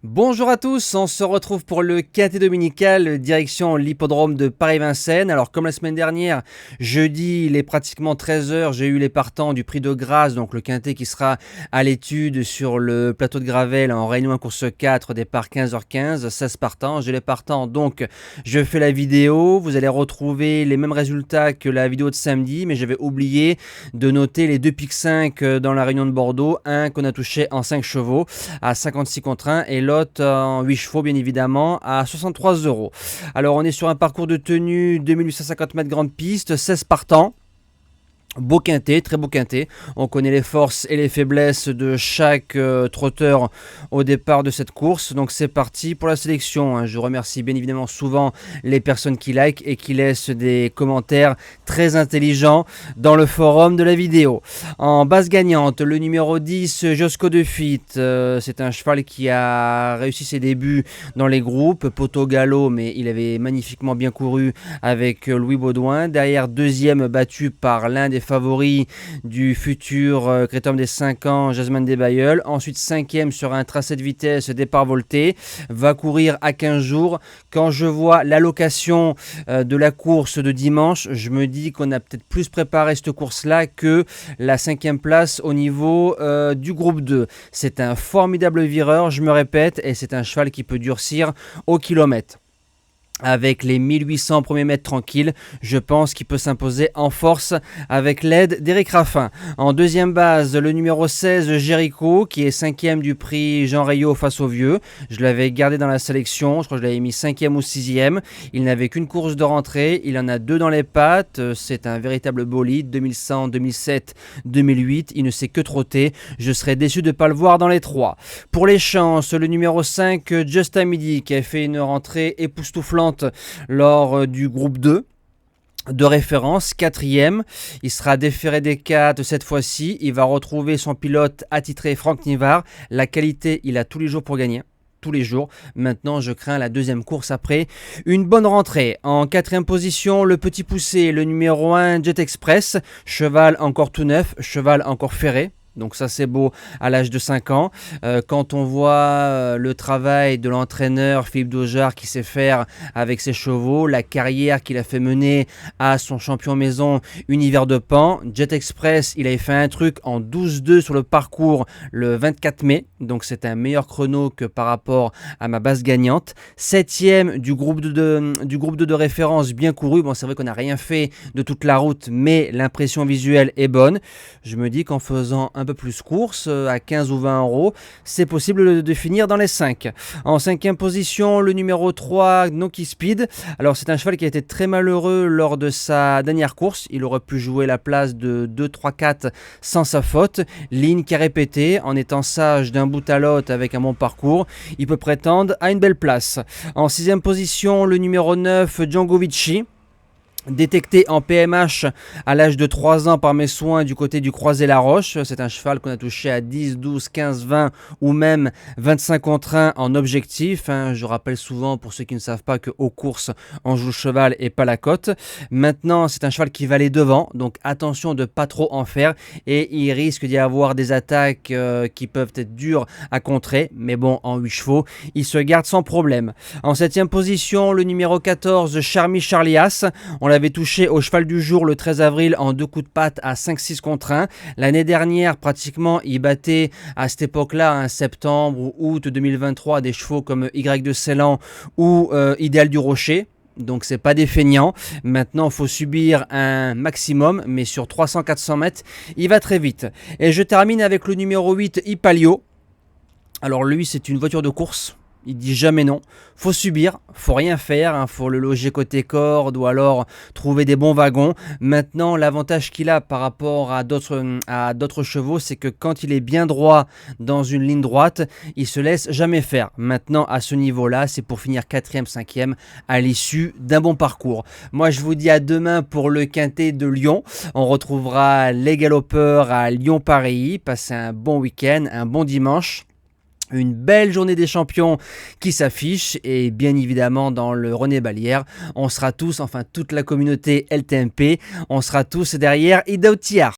Bonjour à tous, on se retrouve pour le quintet dominical direction l'hippodrome de Paris-Vincennes. Alors comme la semaine dernière, jeudi il est pratiquement 13 heures, j'ai eu les partants du prix de Grasse, donc le quintet qui sera à l'étude sur le plateau de Gravel en Réunion 1 course 4, départ 15h15, 16 partants. J'ai les partants, donc je fais la vidéo, vous allez retrouver les mêmes résultats que la vidéo de samedi, mais j'avais oublié de noter les deux pics 5 dans la Réunion de Bordeaux, un qu'on a touché en 5 chevaux à 56 contre 1 et l'autre en 8 chevaux bien évidemment à 63 euros. Alors on est sur un parcours de tenue 2850 mètres grande piste, 16 partants. Beau quintet, très beau quintet. On connaît les forces et les faiblesses de chaque trotteur au départ de cette course. Donc c'est parti pour la sélection. Je remercie bien évidemment souvent les personnes qui likent et qui laissent des commentaires très intelligents dans le forum de la vidéo. En base gagnante, le numéro 10, Josco de Fitte. C'est un cheval qui a réussi ses débuts dans les groupes. Poteau galop, mais il avait magnifiquement bien couru avec Louis Baudouin. Derrière, deuxième battu par l'un des favoris du futur Critérium des 5 ans, Jasmine Desbailleul. Ensuite, cinquième sur un tracé de vitesse, départ volté. Va courir à 15 jours. Quand je vois l'allocation de la course de dimanche, je me dis qu'on a peut-être plus préparé cette course-là que la 5e place au niveau du groupe 2. C'est un formidable vireur, je me répète, et c'est un cheval qui peut durcir au kilomètre. Avec les 1800 premiers mètres tranquilles, je pense qu'il peut s'imposer en force avec l'aide d'Éric Raffin. En deuxième base, le numéro 16, Jericho, qui est 5e du prix Jean Rayot face au vieux. Je l'avais gardé dans la sélection, je crois que je l'avais mis 5e ou 6e. Il n'avait qu'une course de rentrée, il en a 2 dans les pattes. C'est un véritable bolide, 2100, 2007, 2008. Il ne sait que trotter. Je serais déçu de ne pas le voir dans les 3. Pour les chances, le numéro 5, Just à Midi, qui a fait une rentrée époustouflante lors du groupe 2 de référence, 4e. Il sera déféré des 4 cette fois-ci. Il va retrouver son pilote attitré Franck Nivard. La qualité, il a tous les jours pour gagner. Tous les jours. Maintenant, je crains la deuxième course après une bonne rentrée. En 4e position, le petit poussé, le numéro 1, Jet Express. Cheval encore tout neuf, cheval encore ferré. Donc ça c'est beau à l'âge de 5 ans. Quand on voit le travail de l'entraîneur Philippe Daugeard qui sait faire avec ses chevaux, la carrière qu'il a fait mener à son champion maison Univers de Pan, Jet Express, il avait fait un truc en 12-2 sur le parcours le 24 mai. Donc c'est un meilleur chrono que par rapport à ma base gagnante. 7e du groupe 2 de référence, bien couru. Bon, c'est vrai qu'on n'a rien fait de toute la route, mais l'impression visuelle est bonne. Je me dis qu'en faisant un peu plus course, à 15 ou 20 euros, c'est possible de finir dans les 5. En 5e position, le numéro 3, Noki Speed. Alors c'est un cheval qui a été très malheureux lors de sa dernière course. Il aurait pu jouer la place de 2, 3, 4 sans sa faute. Ligne qui a répété, en étant sage d'un bout à l'autre avec un bon parcours, il peut prétendre à une belle place. En 6e position, le numéro 9, Django Vici. Détecté en PMH à l'âge de 3 ans par mes soins du côté du Croisé-la-Roche. C'est un cheval qu'on a touché à 10, 12, 15, 20 ou même 25 contre 1 en objectif. Je rappelle souvent pour ceux qui ne savent pas qu'aux courses, on joue le cheval et pas la cote. Maintenant, c'est un cheval qui va aller devant, donc attention de ne pas trop en faire. Et il risque d'y avoir des attaques qui peuvent être dures à contrer. Mais bon, en 8 chevaux, il se garde sans problème. En 7e position, le numéro 14, Charmy Charlias. On l'avait touché au cheval du jour le 13 avril en 2 coups de patte à 5-6 contre 1. L'année dernière, pratiquement, il battait à cette époque-là, septembre ou août 2023, des chevaux comme Y de Ceylan ou Idéal du Rocher. Donc c'est pas des feignants. Maintenant il faut subir un maximum, mais sur 300-400 mètres, il va très vite. Et je termine avec le numéro 8, Ipalio. Alors lui, c'est une voiture de course. Il dit jamais non, faut subir, faut rien faire, faut le loger côté corde ou alors trouver des bons wagons. Maintenant, l'avantage qu'il a par rapport à d'autres chevaux, c'est que quand il est bien droit dans une ligne droite, il se laisse jamais faire. Maintenant, à ce niveau-là, c'est pour finir 4e, 5e à l'issue d'un bon parcours. Moi, je vous dis à demain pour le quintet de Lyon. On retrouvera les galopeurs à Lyon-Paris. Passez un bon week-end, un bon dimanche. Une belle journée des champions qui s'affiche et bien évidemment dans le René Balière, on sera tous, enfin toute la communauté LTMP, on sera tous derrière Ida Outiar.